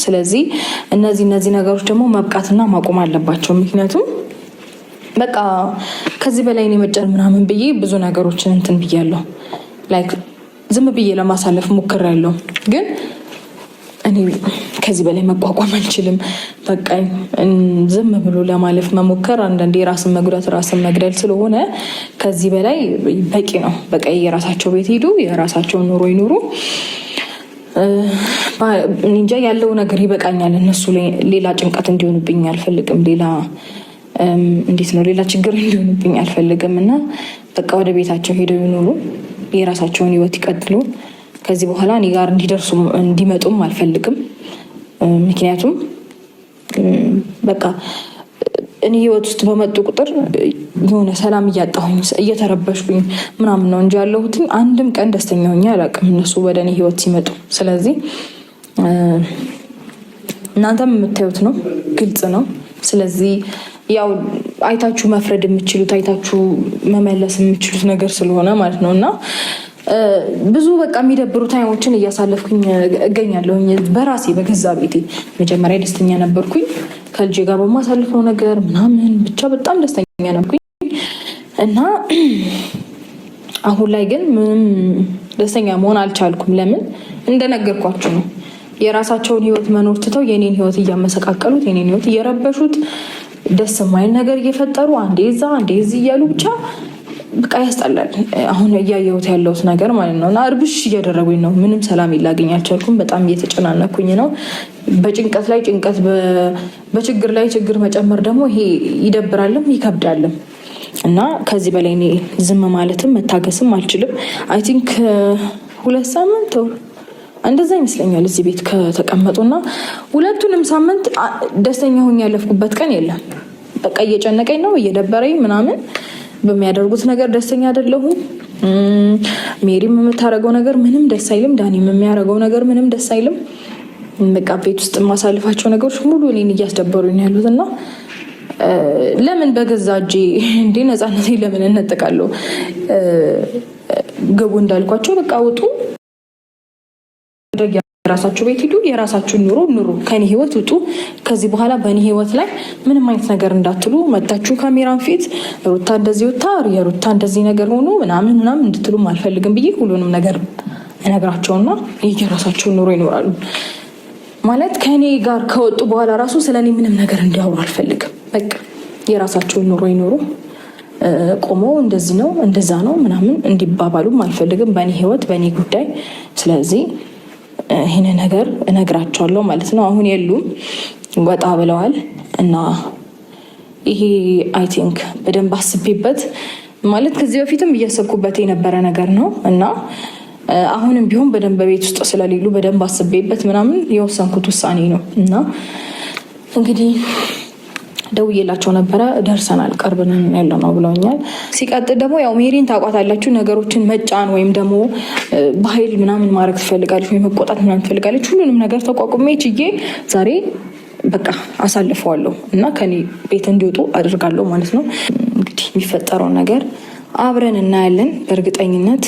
ስለዚህ እነዚህ ነገሮች ደግሞ መብቃትና ማቆም አለባቸው። ምክንያቱም በቃ ከዚህ በላይ እኔ መጨረም ምናምን ብዬ ብዙ ነገሮችን እንትን ብያለሁ። ላይክ ዝም ብዬ ለማሳለፍ ሞክሬያለሁ፣ ግን እኔ ከዚህ በላይ መቋቋም አልችልም። በቃ ዝም ብሎ ለማለፍ መሞከር አንዳንዴ ራስን መጉዳት ራስን መግደል ስለሆነ ከዚህ በላይ በቂ ነው። በቃ የራሳቸው ቤት ሄዱ፣ የራሳቸውን ኑሮ ይኑሩ። እንጃ ያለው ነገር ይበቃኛል። እነሱ ሌላ ጭንቀት እንዲሆንብኝ አልፈልግም። ሌላ እንዴት ነው ሌላ ችግር እንዲሆንብኝ አልፈልግም። እና በቃ ወደ ቤታቸው ሄደው ይኖሩ፣ የራሳቸውን ህይወት ይቀጥሉ። ከዚህ በኋላ እኔ ጋር እንዲደርሱ እንዲመጡም አልፈልግም። ምክንያቱም በቃ እኔ ህይወት ውስጥ በመጡ ቁጥር የሆነ ሰላም እያጣሁኝ እየተረበሽኩኝ ምናምን ነው እንጂ ያለሁት አንድም ቀን ደስተኛ ሆኜ አላውቅም እነሱ ወደ እኔ ህይወት ሲመጡ። ስለዚህ እናንተም የምታዩት ነው፣ ግልጽ ነው። ስለዚህ ያው አይታችሁ መፍረድ የምችሉት አይታችሁ መመለስ የምችሉት ነገር ስለሆነ ማለት ነው። እና ብዙ በቃ የሚደብሩ ታይሞችን እያሳለፍኩኝ እገኛለሁኝ በራሴ በገዛ ቤቴ። መጀመሪያ ደስተኛ ነበርኩኝ ከልጄ ጋር በማሳልፈው ነገር ምናምን፣ ብቻ በጣም ደስተኛ ነበርኩኝ። እና አሁን ላይ ግን ምንም ደስተኛ መሆን አልቻልኩም። ለምን እንደነገርኳችሁ ነው። የራሳቸውን ህይወት መኖር ትተው የኔን ህይወት እያመሰቃቀሉት፣ የኔን ህይወት እየረበሹት፣ ደስ የማይል ነገር እየፈጠሩ አንዴ እዛ አንዴ እዚህ እያሉ ብቻ በቃ ያስጠላል። አሁን እያየሁት ያለሁት ነገር ማለት ነው። እና እርብሽ እያደረጉኝ ነው። ምንም ሰላም ላገኝ አልቻልኩም። በጣም እየተጨናነኩኝ ነው። በጭንቀት ላይ ጭንቀት፣ በችግር ላይ ችግር መጨመር ደግሞ ይሄ ይደብራልም ይከብዳልም። እና ከዚህ በላይ እኔ ዝም ማለትም መታገስም አልችልም። አይ ቲንክ 2 ሳምንት እንደዛ ይመስለኛል እዚህ ቤት ከተቀመጡና ሁለቱንም ሳምንት ደስተኛ ሆኜ ያለፍኩበት ቀን የለም። በቃ እየጨነቀኝ ነው፣ እየደበረኝ ምናምን። በሚያደርጉት ነገር ደስተኛ አይደለሁም። ሜሪም የምታደርገው ነገር ምንም ደስ አይልም። ዳኒም የሚያደርገው ነገር ምንም ደስ አይልም። በቃ ቤት ውስጥ የማሳልፋቸው ነገሮች ሙሉ እኔን እያስደበሩኝ ያሉት እና ለምን በገዛ እጄ እንዴ ነፃነቴ ለምን እነጠቃለሁ? ግቡ እንዳልኳቸው በቃ ውጡ፣ የራሳችሁ ቤት ሂዱ፣ የራሳችሁን ኑሮ፣ ከኔ ህይወት ውጡ። ከዚህ በኋላ በእኔ ህይወት ላይ ምንም አይነት ነገር እንዳትሉ፣ መታችሁ ካሜራን ፊት ሩታ እንደዚህ ወታ የሩታ እንደዚህ ነገር ሆኖ ምናምን እንድትሉም አልፈልግም ብዬ ሁሉንም ነገር እነግራቸውና የራሳቸውን ኑሮ ይኖራሉ። ማለት ከኔ ጋር ከወጡ በኋላ ራሱ ስለኔ ምንም ነገር እንዲያወሩ አልፈልግም። በቃ የራሳቸውን ኑሮ ይኖሩ፣ ቆሞ እንደዚህ ነው እንደዛ ነው ምናምን እንዲባባሉም አልፈልግም በእኔ ህይወት በእኔ ጉዳይ። ስለዚህ ይህን ነገር እነግራቸዋለሁ ማለት ነው። አሁን የሉም፣ ወጣ ብለዋል። እና ይሄ አይ ቲንክ በደንብ አስቤበት ማለት ከዚህ በፊትም እያሰብኩበት የነበረ ነገር ነው። እና አሁንም ቢሆን በደንብ በቤት ውስጥ ስለሌሉ በደንብ አስቤበት ምናምን የወሰንኩት ውሳኔ ነው። እና እንግዲህ ደውዬላቸው ነበረ፣ ደርሰናል ቅርብን ያለ ነው ብለውኛል። ሲቀጥል ደግሞ ያው ሜሪን ታውቋታላችሁ፣ ነገሮችን መጫን ወይም ደግሞ በኃይል ምናምን ማድረግ ትፈልጋለች፣ ወይ መቆጣት ምናምን ትፈልጋለች። ሁሉንም ነገር ተቋቁሜ ችዬ ዛሬ በቃ አሳልፈዋለሁ እና ከኔ ቤት እንዲወጡ አድርጋለሁ ማለት ነው። እንግዲህ የሚፈጠረውን ነገር አብረን እናያለን በእርግጠኝነት።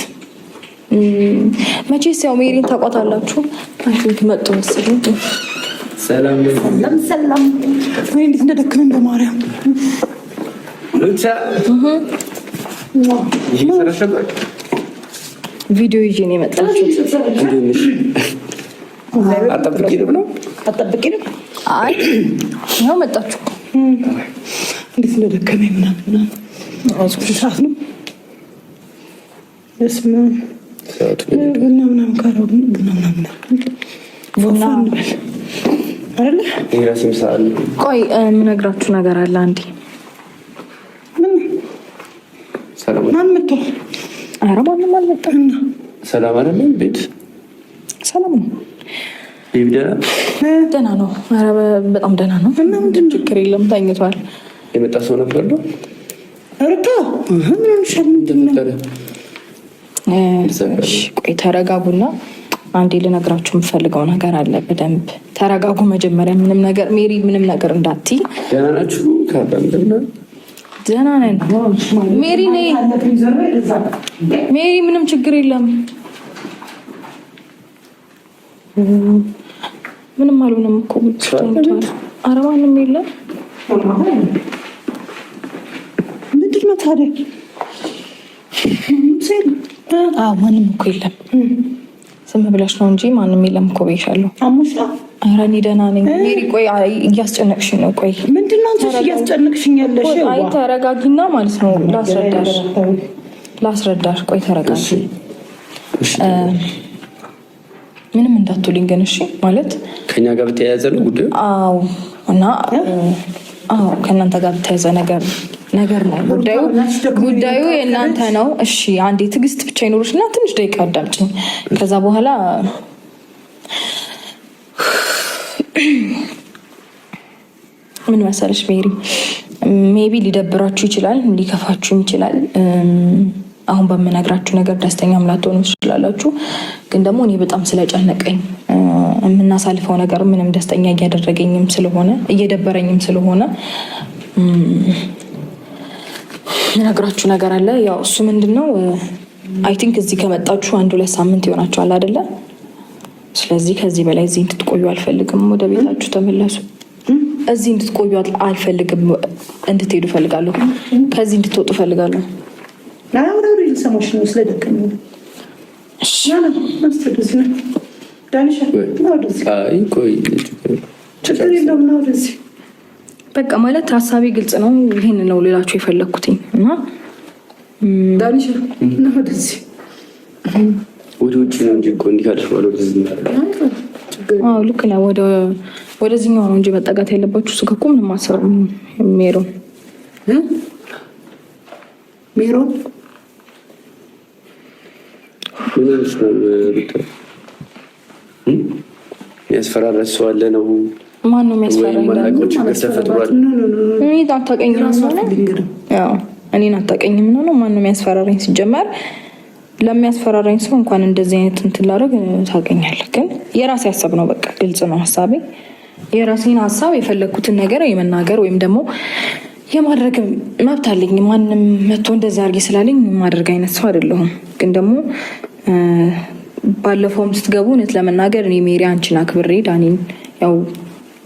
መቼስ ያው ሜሪን ታውቋታላችሁ። አንቺ መጡ መሰለኝ። ሰላም ወይ እንዴት እንደደከመኝ በማርያም ሉቻ ቪዲዮ ይዤ ነው የመጣችው። አጠብቂ ነው። አይ ነው መጣችሁ። እንዴት እንደደከመኝ ምናምን ሰዓት ነው እስማ ቡና ምናምን ካረው ቡና ምናምን ቡና አይደለ? ይራስም ሳል ቆይ የምነግራችሁ ነገር አለ። አንዴ ሰላም ማን መጣ? ኧረ ማንም አልመጣም። ሰላም አይደለም፣ ቤት ሰላም ነው። ቢብዳ ደህና ነው። ኧረ በጣም ደህና ነው። እና ምንድን ነው? ችግር የለም፣ ተኝቷል። የመጣ ሰው ነበር ነው አረታ ምን ሸምንድን ነው? ቆይ ተረጋጉና አንዴ ልነግራችሁ የምፈልገው ነገር አለ። በደንብ ተረጋጉ መጀመሪያ። ምንም ነገር ሜሪ ምንም ነገር እንዳትይ። ደህና ናችሁ? ደህና ነን። ሜሪ ነይ። ሜሪ ምንም ችግር የለም። ምንም አልሆነም እኮ ኧረ ማንም የለም። ምንድን ነው ታዲያ? ማንም እኮ የለም። ዝም ብለሽ ነው እንጂ ማንም የለም እኮ ብዬሻለሁ። አሙሻ ኧረ እኔ ደህና ነኝ። ሜሪ ቆይ እያስጨነቅሽኝ ነው። ቆይ ምንድን ነው አንቺ እያስጨነቅሽኝ ያለሽ? አይ ተረጋጊና ማለት ነው ላስረዳሽ። ቆይ ተረጋጊ። ምንም እንዳትሉኝ ግን እሺ። ማለት ከኛ ጋር በተያያዘ ነው ጉዳዩ? አዎ። እና ከእናንተ ጋር በተያያዘ ነገር ነው ጉዳዩ የእናንተ ነው። እሺ አንዴ ትዕግስት ብቻ ይኖርሽ እና ትንሽ ደቂቃ አዳምጪኝ። ከዛ በኋላ ምን መሰለሽ ሜሪ፣ ሜቢ ሊደብራችሁ ይችላል፣ ሊከፋችሁ ይችላል። አሁን በምነግራችሁ ነገር ደስተኛም ላትሆኑ ትችላላችሁ። ግን ደግሞ እኔ በጣም ስለጨነቀኝ የምናሳልፈው ነገር ምንም ደስተኛ እያደረገኝም ስለሆነ እየደበረኝም ስለሆነ ነግራችሁ ነገር አለ። ያው እሱ ምንድነው አይ ቲንክ እዚህ ከመጣችሁ 1-2 ሳምንት ይሆናችኋል አይደለ? ስለዚህ ከዚህ በላይ እዚህ እንድትቆዩ አልፈልግም። ወደ ቤታችሁ ተመለሱ። እዚህ እንድትቆዩ አልፈልግም። እንድትሄዱ ፈልጋለሁ። ከዚህ እንድትወጡ ፈልጋለሁ። አውራሪ ልሰማሽ ነው ስለደከመኝ። እሺ ማስተደስ ነው ዳንሻ ነው ደስ አይ ቆይ ችግር የለውም ነው ደስ በቃ ማለት ሀሳቤ ግልጽ ነው። ይሄን ነው ሌላችሁ የፈለኩትኝ እና ዳንሻ ነው ደስ ወደ ውጭ ነው እንጂ እኮ እንዲህ ካልሽ ማለት ነው። ልክ ነው። ወደዚህኛው ነው እንጂ መጠጋት ያለባችሁ። እሱ እኮ ምንም አሰሩ ሜሮን ምንሽ ነው ብቻ ያስፈራራሽ ሰው አለ ነው? ማን ነው የሚያስፈራራኝ? እኔን አታውቀኝም ነው ማን ነው የሚያስፈራራኝ? ሲጀመር ለሚያስፈራራኝ ሰው እንኳን እንደዚህ አይነት እንትን ላደርግ ታውቀኛለህ። ግን የራሴ ሀሳብ ነው። በቃ ግልጽ ነው ሀሳቤ። የራሴን ሀሳብ የፈለግኩትን ነገር የመናገር ወይም ደግሞ የማድረግ መብት አለኝ። ማንም መጥቶ እንደዚህ አድርጊ ስላለኝ የማድረግ አይነት ሰው አይደለሁም። ግን ደግሞ ባለፈውም ስትገቡ እውነት ለመናገር እኔ ሜሪ አንቺን አክብሬ ዳኒን ያው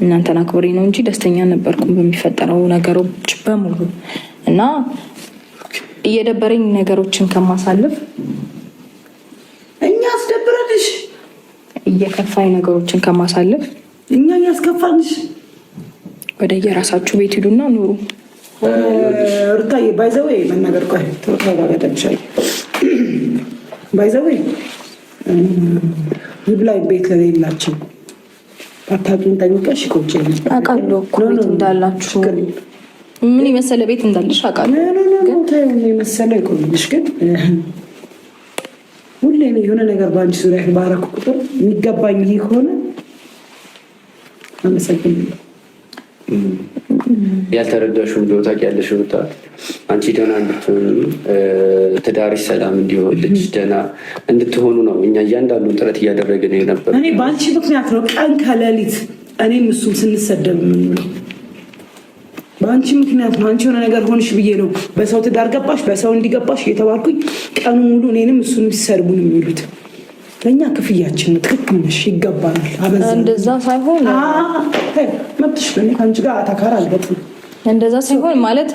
እናንተን አክብሬ ነው እንጂ ደስተኛ ነበርኩም በሚፈጠረው ነገሮች በሙሉ እና እየደበረኝ ነገሮችን ከማሳለፍ እኛ አስደብረንሽ እየከፋኝ ነገሮችን ከማሳለፍ እኛ ያስከፋንሽ ወደ የራሳችሁ ቤት ሂዱና ኑሩ። ሩታዬ ባይዘው መናገር ቆይ ተወራጋደምሻይ ባይዘው ይብላይ ቤት ለሌላችሁ አታውቂኝ ጠይቀሽ ቁጭ አውቃለሁ እኮ ቤት እንዳላችሁ ምን የመሰለ ቤት እንዳለሽ አውቃለሁ። ግን ታዩኝ የመሰለ ይቆይሽ። ግን ሁሌ የሆነ ነገር በአንቺ ዙሪያ ባረኩ ቁጥር የሚገባኝ ይሄ ከሆነ አመሰግናለሁ። ያልተረዳሽው እንደው ታውቂያለሽ ሩታ፣ አንቺ ደህና እንድትሆኑ ትዳርሽ ሰላም እንዲሆን ልጅ ደህና እንድትሆኑ ነው እኛ እያንዳንዱ ጥረት እያደረግን የነበር። እኔ በአንቺ ምክንያት ነው ቀን ከሌሊት እኔም እሱም ስንሰደብ የምንውለው በአንቺ ምክንያት ነው። አንቺ የሆነ ነገር ሆንሽ ብዬ ነው በሰው ትዳር ገባሽ በሰው እንዲገባሽ እየተባልኩኝ ቀኑ ሙሉ እኔንም እሱን ሲሰድቡን የሚሉት። ለእኛ ክፍያችን ነው። ትክክል ነሽ፣ ይገባናል። አበዛ እንደዛ ሳይሆን መብትሽ ነው። ከአንቺ ጋር አታካራ አልገጥም። እንደዛ ሳይሆን ማለት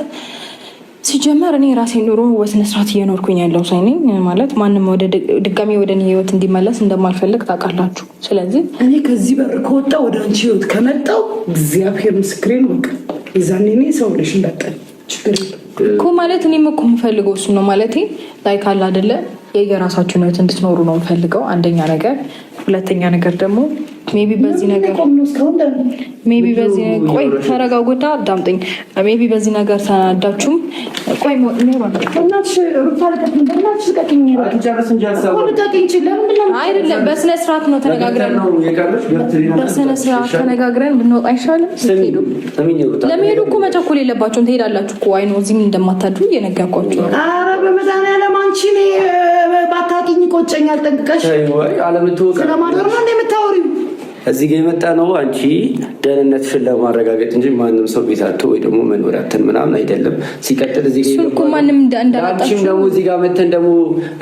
ሲጀመር እኔ ራሴ ኑሮ በስነ ስርዓት እየኖርኩኝ ያለው ሰው ነኝ። ማለት ማንም ወደ ድጋሚ ወደ እኔ ህይወት እንዲመለስ እንደማልፈልግ ታውቃላችሁ። ስለዚህ እኔ ከዚህ በር ከወጣ ወደ አንቺ ህይወት ከመጣው እግዚአብሔር ምስክሬን በቃ የዛኔ እኔ ሰው ብለሽ እንዳጠል ችግር እኮ ማለት እኔም እኮ የምፈልገው እሱ ነው። ማለቴ ላይ ካለ አይደለ የየራሳችሁን ህይወት እንድትኖሩ ነው የምፈልገው። አንደኛ ነገር፣ ሁለተኛ ነገር ደግሞ ሜቢ በዚህ ነገር ቆይ ተረጋጉና አዳምጠኝ። ሜቢ በዚህ ነገር ተናዳችሁም ቆይ አይደለም በስነ ስርዓት ነው ተነጋግረን በስነ ስርዓት ተነጋግረን ብንወጣ አይሻልም? ለመሄዱ እኮ መቸኮል የለባችሁም። ትሄዳላችሁ እኮ አይኖ እዚህም እንደማታድሩ እየነገርኳችሁ ነው። ኧረ በመድኃኒዓለም አንቺ ባታውቂኝ ይቆጨኛል። ጠንቅቀሽ ስለማደር ነው የምታወሪው። እዚህ ጋር የመጣ ነው አንቺ ደህንነትሽን ለማረጋገጥ እንጂ ማንም ሰው ቤት አጥቶ ወይ ደግሞ መኖሪያ አጥተን ምናምን አይደለም። ሲቀጥል እዚህ ጋር አንቺም ደግሞ እዚህ ጋር መተን ደግሞ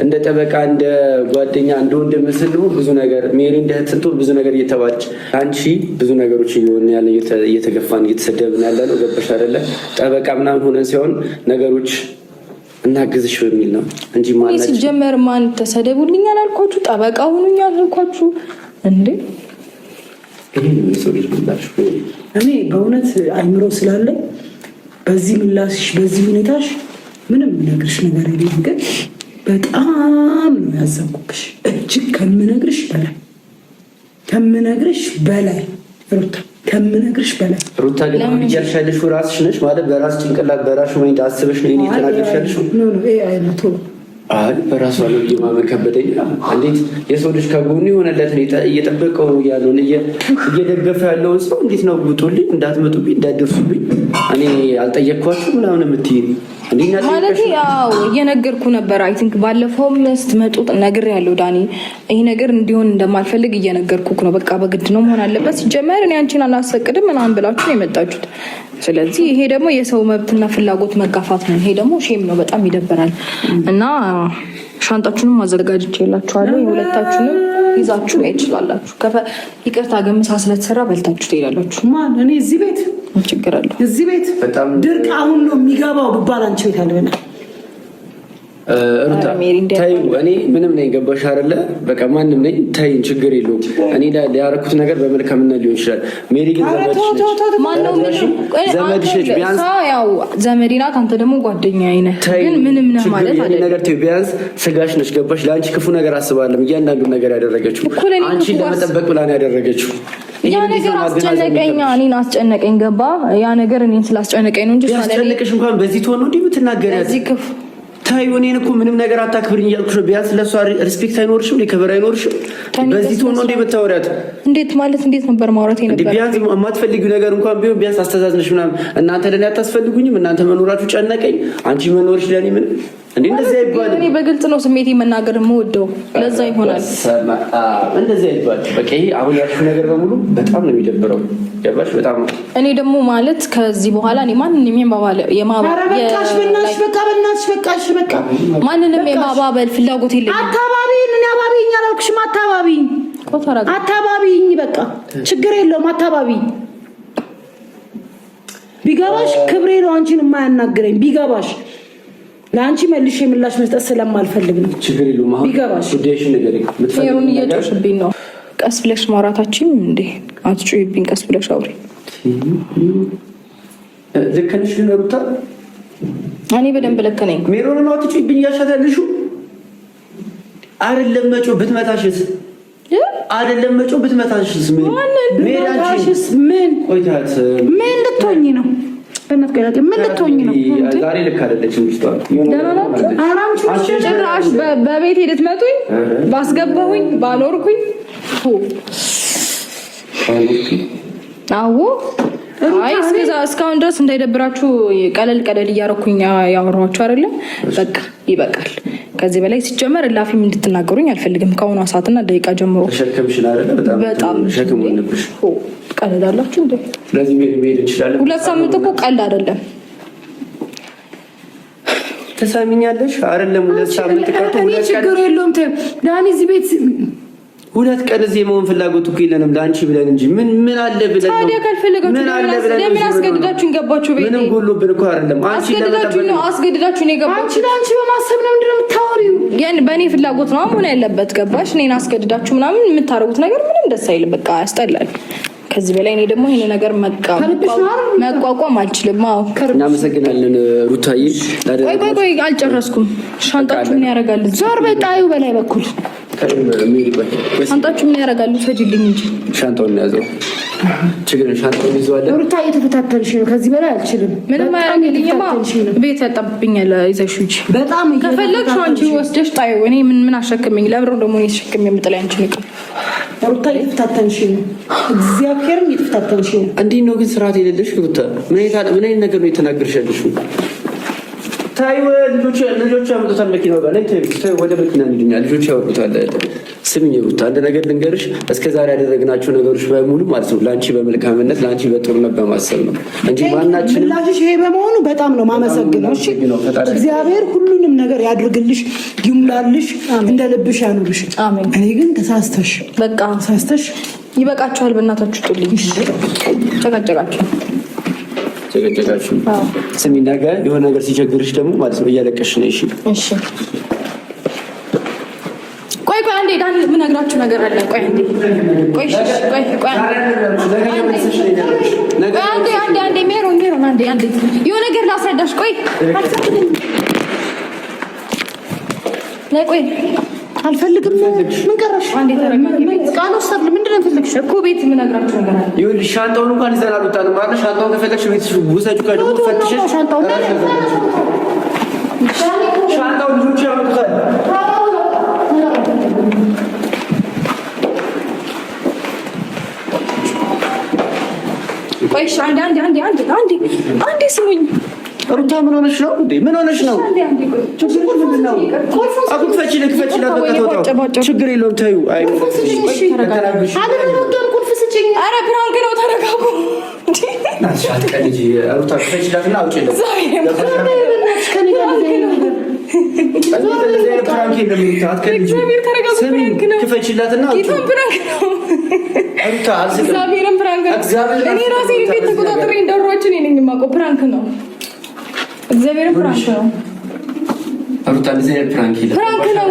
እንደ ጠበቃ እንደ ጓደኛ እንደ ወንድም ስንሉ ብዙ ነገር ሜሪ እንደ እህት ስትሆን ብዙ ነገር እየተባለች አንቺ ብዙ ነገሮች እየሆን ያለ እየተገፋን እየተሰደብን ያለ ነው። ገባሽ አይደለ? ጠበቃ ምናምን ሆነን ሲሆን ነገሮች እናግዝሽ በሚል ነው እንጂ ማለት ሲጀመር ማን ተሰደቡልኝ አላልኳችሁ? ጠበቃ ሁኑኝ አላልኳችሁ እንዴ? እኔ በእውነት አይምሮ ስላለኝ በዚህ ምላስሽ በዚህ ሁኔታሽ ምንም ነግርሽ ነገር የለም። ግን በጣም ነው ያዘንኩብሽ፣ እጅግ ከምነግርሽ በላይ ሩታ ከምነግርሽ በላይ ሩታ ግን አሁን እያልሻለሽ ራስሽ ነሽ ማለት በራስ ጭንቅላት በራሽ ወይ አስበሽ ነው እየተናገርሻለሽ ነው። አይነቱ አይ በራሱ ነው የማመን ከበደኝ። እንዴት የሰው ልጅ ከጎኑ የሆነለትን እየጠበቀው ያለውን እየደገፈ ያለውን ሰው እንዴት ነው ውጡልኝ፣ እንዳትመጡብኝ፣ እንዳትደርሱብኝ እኔ አልጠየቅኳችሁ ምናምን የምትይኝ ማለት ያው እየነገርኩ ነበር። አይ ቲንክ ባለፈውም ስትመጡ ነግሬያለሁ ዳኒ፣ ይሄ ነገር እንዲሆን እንደማልፈልግ እየነገርኩክ ነው። በቃ በግድ ነው መሆን አለበት። ሲጀመር እኔ አንቺን አላስፈቅድም ምናምን ብላችሁ ነው የመጣችሁት። ስለዚህ ይሄ ደግሞ የሰው መብትና ፍላጎት መጋፋት ነው። ይሄ ደግሞ ሼም ነው፣ በጣም ይደበራል። እና ሻንጣችሁንም አዘጋጅቼላችኋለሁ። የሁለታችሁንም ይዛችሁ መሄድ ትችላላችሁ። ይቅርታ ገምሳ ስለተሰራ በልታችሁ ትሄዳላችሁ። ማን እኔ እዚህ ቤት ችግር አለው? እዚህ ቤት ድርቅ አሁን ነው የሚገባው ብባል አንቺ ቤት አለና ሩታ ታዩ እኔ ምንም ነኝ። ገባሽ አይደለ? በቃ ማንም ነኝ። ታይን ችግር የለውም። እኔ ያደረኩት ነገር በመልካምነት ሊሆን ይችላል። ሜሪ ግን ዘመድሽ ነች። ቢያንስ ያው ዘመዴ ናት። አንተ ደግሞ ጓደኛዬ ነህ። ግን ምንም ነህ ማለት አይደለም። ነገር ተይው፣ ቢያንስ ስጋሽ ነች። ገባሽ? ለአንቺ ክፉ ነገር አስባለም። እያንዳንዱን ነገር ያደረገችው አንቺን ለመጠበቅ ብላ ነው ያደረገችው። ያ ነገር አስጨነቀኝ፣ እኔን አስጨነቀኝ። ገባ? ያ ነገር እኔን ስላስጨነቀኝ ነው እንጂ ያስጨነቀሽ እንኳን በዚህ ትሆን ነው እንዴ የምትናገሪያት? ታዩ እኔን እኮ ምንም ነገር አታክብሪኝ እያልኩሽ ነው። ቢያንስ ለእሷ ሪስፔክት አይኖርሽም? ክብር አይኖርሽም? በዚህ ትሆን ነው እንዴ የምታወሪያት? እንዴት ማለት እንዴት ነበር ማውራት የነበረው? ቢያንስ የማትፈልጊው ነገር እንኳን ቢሆን ቢያንስ አስተዛዝነሽ ምናምን እናንተ ለእኔ አታስፈልጉኝም፣ እናንተ መኖራችሁ ጨነቀኝ፣ አንቺ መኖርሽ ለእኔ ምን እንዴ? እንደዚህ አይባልም። እኔ በግልጽ ነው ስሜቴ መናገር የምወደው፣ ለዛ ይሆናል እንደዚህ አይባልም። በቃ ይሄ አሁን ያልሽው ነገር በሙሉ በጣም ነው የሚደብረው። ገባሽ? በጣም እኔ ደግሞ ማለት ከዚህ በኋላ እኔ ማንንም ማንንም የማባበል ፍላጎት የለኝም። አታባቢኝ አላልኩሽም? አታባቢኝ በቃ ችግር የለውም። አታባቢኝ ቢገባሽ ክብሬ ነው አንቺን የማያናግረኝ ቢገባሽ ለአንቺ መልሼ ምላሽ መስጠት ስለማልፈልግ ነው። ችግር የለውም። አሁን ቢገባሽ ጉዳይሽን ነገር ምትፈልጊው እየጮሽብኝ ነው። ቀስ ብለሽ ማውራታችን እንዴ አትጮይብኝ። ቀስ ብለሽ አውሪ። ልክ ነሽ ግን ሩታ፣ እኔ በደንብ ልክ ነኝ። ሜሮን ነው አትጮይብኝ እያልሻታለሽ አይደለም? መጮህ ብትመታሽስ? አይደለም መጮህ ብትመታሽስ? ሜራችስ ምን ቆይታት ምን ልትሆኚ ነው? ምን ልትሆኚ ነው? ዛሬ ልክ አይደለችም። ጭራሽ በቤት ልትመቱኝ፣ ባስገባሁኝ፣ ባኖርኩኝ። አዎ አይ እስካሁን ድረስ እንዳይደብራችሁ ቀለል ቀለል እያረኩኝ ያወራኋችሁ አይደለም። በቃ ይበቃል። ከዚህ በላይ ሲጀመር እላፊም እንድትናገሩኝ አልፈልግም። ከአሁኗ ሰዓትና ደቂቃ ጀምሮ ተሸከምሽን አይደለ? በጣም ሸክም ሆነብሽ። ቀለዳላችሁ እንዴ? ስለዚህ መሄድ እንችላለን። 2 ሳምንት እኮ ቀልድ አይደለም። ተሳሚኛለሽ አይደለም? 2 ሳምንት ቀርቶ እኔ ችግር የለውም። ዳኒ እዚህ ቤት 2 ቀን እዚህ የመሆን ፍላጎት እኮ የለንም ለአንቺ ብለን እንጂ ምን አለ ብለን ነው። ታዲያ ካልፈለጋችሁ ለምን አስገድዳችሁን ገባችሁ? ቤት ምንም ጎሎብን እኮ አይደለም። አንቺ አስገድዳችሁን የገባችሁ አንቺ ለአንቺ በማሰብ ነው ምንድነው የምታወሪው? ያን በእኔ ፍላጎት ነው መሆን ያለበት። ገባሽ? እኔን አስገድዳችሁ ምናምን የምታረጉት ነገር ምንም ደስ አይልም። በቃ ያስጠላል። ከዚህ በላይ እኔ ደግሞ ይሄን ነገር መቋቋም አልችልም። አዎ እናመሰግናለን ሩታዬ። ቆይ አልጨረስኩም። ሻንጣችሁ ምን ያደርጋል? ዞር በይ ጣዩ በላይ በኩል ሻንጣችሁ ምን ያደርጋል? ሰጅልኝ እንጂ ሻንጣውን ያዘው። ችግር ሻንጣውን ይዘዋል። ሩታ እየተፈታተንሽ ነው። ከዚህ በላይ አልችልም። ምንም አያደርግልኝማ። ቤት ያጣብኛል። ይዘሽው እንጂ በጣም ከፈለግሽ አንቺ ወስደሽ ጣዩ። እኔ ምን አሸክመኝ? ለብሮ ደግሞ እኔ ተሸክሜ የምጥላይ አንቺ ንቅ ሩታ እየተፈታተንሽ ነው። እግዚአብሔርን እየተፈታተንሽ ነው። እንዴት ነው ግን ስርዓት የሌለሽ ሩታ? ምን አይነት ነገር ነው የተናገርሽ ያለሽው? ታይ ልጆች ያመጡታል መኪናው ጋር ላይ ታይ ወደ መኪና እንሂድኛ ልጆች ያወጡታል። ስሚኝ ሩታ አንድ ነገር ልንገርሽ፣ እስከዛሬ ያደረግናቸው ነገሮች በሙሉ ማለት ነው ለአንቺ በመልካምነት ለአንቺ በጥሩነት በማሰብ ነው እንጂ ማናችንም ምላሽሽ ይሄ በመሆኑ በጣም ነው ማመሰግነው። እሺ እግዚአብሔር ሁሉንም ነገር ያድርግልሽ፣ ይሙላልሽ፣ እንደ ልብሽ ያኑርሽ። አሜን። እኔ ግን ተሳስተሽ በቃ ተሳስተሽ ይበቃችኋል። በእናታችሁ ጥልኝ ጨቀጨቃችሁ። ስሚ ነገ የሆነ ነገር ሲቸግርሽ ደግሞ ማለት ነው እያለቀሽ ነው። እሺ እሺ። ቆይ አንዴ ዳን የምነግራችሁ ነገር አለ። ቆይ አንዴ አንዴ ሜሮን አንዴ የሆነ ነገር ላስረዳሽ። ቆይ አልፈልግም። ምን ቀረሽ? አንዴ ተረጋጊ። ቃል ወሰድ ምንድን ነው የፈለግሽ? እኮ ቤት የምነግራችሁ ነገር አለ። ይኸውልሽ ሻንጣውን እንኳን ይዘን አልወጣንም ማለት ሻንጣውን ከፈለግሽ ቤትሽ ውሰጂው። ከደሞ ፈትሽሽ ሻንጣው ልጆች ያመጡታል። ቆይ አንዴ ስሙኝ። ሩታ ምን ሆነሽ ነው እንዴ? ምን ሆነሽ ነው? ችግር የለውም ተይው። አይ ኧረ ፕራንክ ነው ተረጋጉ። ሩታ ክፈችላትና አውጪለት። ክፈችላትና እግዚአብሔርን ፕራንክ ነው። እኔ ራሴ ቤት ተቆጣጥሬ እንዳሯችን ነኝ የማውቀው ፕራንክ ነው። እግዚአብሔርን ፕራንክ ነው። ሩታ እንደዚህ አይነት ፕራንክ ነው።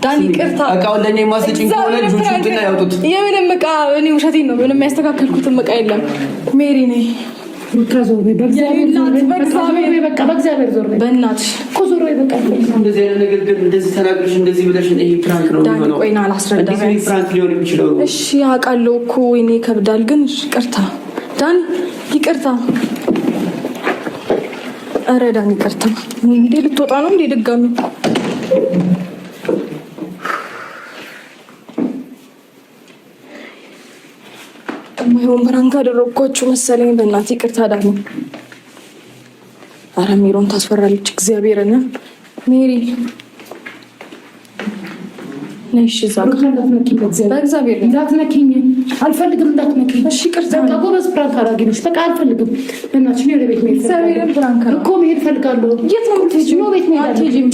ዳኒ ቅርታ እቃውን ለእኛ የማስጭኝ ከሆነ ልጆቹ እንትና ያውጡት። የምንም እቃ እኔ ውሸቴን ነው። ምንም ያስተካከልኩትም እቃ የለም። ሜሪ ነኝ። በእግዚአብሔር ዞር በይ። በእናትሽ እኮ ዞር በይ። በቃ እንደዚህ አይነት ነገር ግን እንደዚህ ተናግረሽ እንደዚህ ብለሽ ይሄ ፕራንክ ነው የሚሆነው። ቆይና አላስረዳም። እንደዚህ ፕራንክ ሊሆን የሚችለው እሺ አውቃለሁ እኮ ወይኔ ይከብዳል። ግን ይቅርታ ዳኒ፣ ይቅርታ። ኧረ ዳኒ ይቅርታ። እንዴ ልትወጣ ነው እንዴ ድጋሚ? ማይሆን ፕራንክ አደረግኳችሁ መሰለኝ። በእናትህ ይቅርታ ዳኒ። ኧረ ሜሮን ታስፈራለች። እግዚአብሔርን ሜሪ ነሽ እዛ በእግዚአብሔር እንዳትነኪኝ አልፈልግም። እንዳትነኪኝ እሺ። ይቅርታ። በቃ ጎበዝ ፕራንክ አደረግሽ። በቃ አልፈልግም። በእናትሽ ነው ወደ ቤት መሄድ እግዚአብሔርን ፕራንክ ነው እኮ መሄድ ፈልጋለሁ። የት ነው የምትሄጂው? ነው ቤት መሄድ አትሄጂም።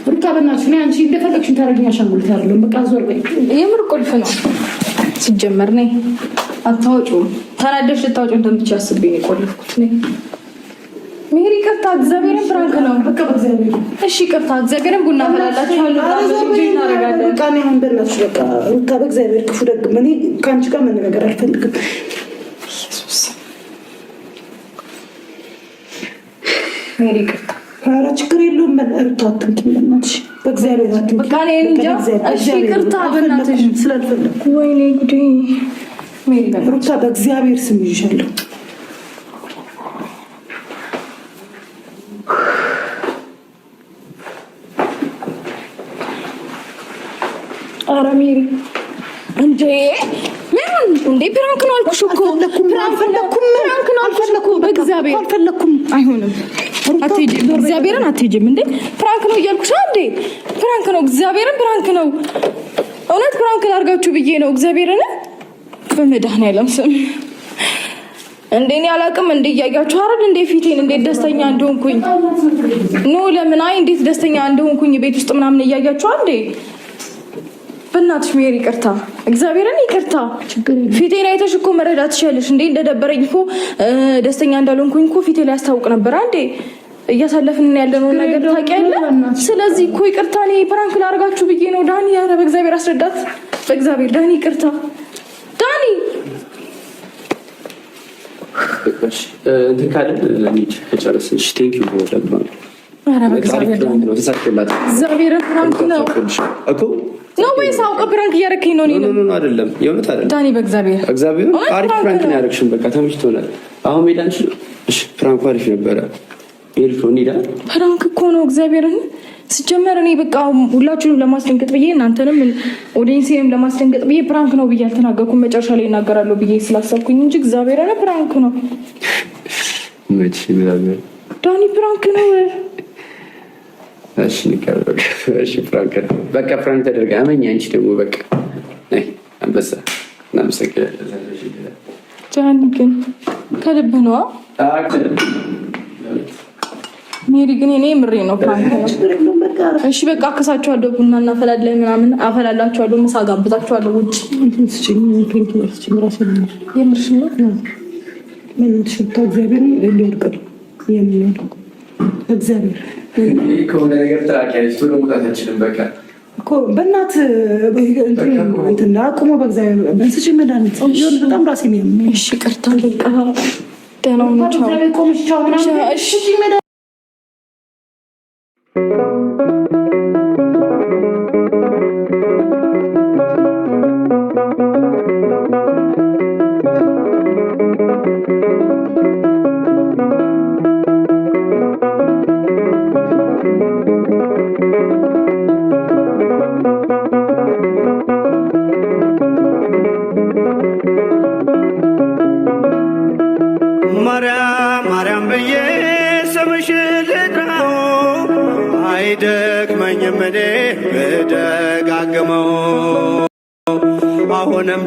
ሩታ በእናትሽ ነው አንቺ እንደፈለግሽ ታደርጊኝ። አሻንጉሊት አይደለም። በቃ ዞር በይ። የምር ቁልፍ ነው ሲጀመር ነኝ። አታወጪውም። ተናደሽ ልታወጪው እንደምትችይ አስቤ ነው የቆለፍኩት ነኝ። ሜሪ ይቅርታ። እግዚአብሔርን ፕራንክ ነው። በቃ በእግዚአብሔር እሺ ይቅርታ። እግዚአብሔርን ቡና ፈላላችኋለሁ። በቃ እኔ አሁን በእናትሽ በቃ ሩታ በእግዚአብሔር ክፉ ደግ እኔ ከአንቺ ጋር መነጋገር አልፈልግም። ኢየሱስ ሜሪ ይቅርታ። ኧረ ችግር የለውም። ሩታ አትንኪኝ በእናትሽ በእግዚአብሔር አትንኪኝ። በቃ እኔ እንጃ። እሺ ይቅርታ በእናትሽ ስላልፈለኩ። ወይኔ ጉዴ ሜሪ ሩታ በእግዚአብሔር ስም ይዤሻለሁ። ኧረ ሜሪ እንዴ ምን እንዴ ፕራንክ ነው አልኩሽ እኮ። ፕራንክ ነው አልኩሽ። በእግዚአብሔር አልፈለኩም። አይሆንም። አትሄጂም። እግዚአብሔርን አትሄጂም። እንዴ ፕራንክ ነው እያልኩሽ እንዴ ፕራንክ ነው። እግዚአብሔርን ፕራንክ ነው። እውነት ፕራንክ ላድርጋችሁ ብዬ ነው። እግዚአብሔርን በመድኃኒዓለም ስም እንዴ እኔ አላውቅም። እንዴ እያያችሁ አይደል እንዴ ፊቴን እንዴት ደስተኛ እንደሆንኩኝ ኖ ለምን አይ እንዴት ደስተኛ እንደሆንኩኝ ቤት ውስጥ ምናምን እያያችሁ እንዴ በእናትሽ ሜሪ ይቅርታ። እግዚአብሔርን ይቅርታ። ፊቴን አይተሽ እኮ መረዳት ትችያለሽ እንዴ እንደደበረኝ እኮ ደስተኛ እንዳልሆንኩኝ እኮ ፊቴ ላይ ያስታውቅ ነበር እንዴ እያሳለፍን ያለነው ነገር ታውቂያለሽ። ስለዚህ እኮ ይቅርታ። እኔ ፕራንክ ላደርጋችሁ ብዬ ነው ዳኒ። ኧረ በእግዚአብሔር አስረዳት። በእግዚአብሔር ዳኒ ይቅርታ። ዳኒ እንትን ካለ ለሚድ ከጨረስሽ ቴንኪው ወዳግማ። ኧረ በእግዚአብሔር ነው ተሳክቶላት። እግዚአብሔርን ፕራንክ ነው እኮ ነው ወይስ አውቀህ ፕራንክ እያደረግኝ ነው? ኖ አይደለም፣ የእውነት አይደለም ዳኒ። በእግዚአብሔር አሪፍ ፕራንክ ነው ያደረግሽን። በቃ ተመችቶናል። አሁን ሜዳ አንቺ እሺ፣ ፕራንኩ አሪፍ ነበረ። ሄድኩ እንሂዳ። ፕራንክ እኮ ነው እግዚአብሔርን። ሲጀመር እኔ በቃ ሁላችሁንም ለማስደንገጥ ብዬ እናንተንም ኦዲየንስንም ለማስደንገጥ ብዬ ፕራንክ ነው ብዬ አልተናገርኩም። መጨረሻ ላይ እናገራለሁ ብዬ ስላሰብኩኝ እንጂ እግዚአብሔርን ፕራንክ ነው ዳኒ፣ ፕራንክ ነው። እሺ ንቀበል። እሺ ፍራንክ በቃ ፍራንክ ተደርጋ አመኝ። አንቺ ደግሞ በቃ ነይ አንበሳ እናመሰግናለን። ጃኒ ግን ከልብ ነዋ። ሜሪ ግን እኔ ምሬ ነው ፕራንክ ነው። እሺ በቃ አከሳቸዋለሁ፣ ቡና እናፈላለን ምናምን አፈላላቸዋለሁ፣ ምሳ ጋብዛቸዋለሁ ውጭ የምርሽ ነው ምን ትሽታ እግዚአብሔር እንዲወድቀው የሚለው እግዚአብሔር ከሆነ ነገር ተራቂያለች ቶሎ መውጣት አችልም። በቃ እኮ በእናት እንትን አቁሞ በእግዚአብሔር በስጭ መድኃኒት ይሁን። በጣም ራሴ ነው። እሺ ቅርታ በቃ ደህና ነው። ቻው። እሺ ማርያም ብዬ ስምሽን ልጥራው አይደክመኝም እኔ ብደጋግመው አሁንም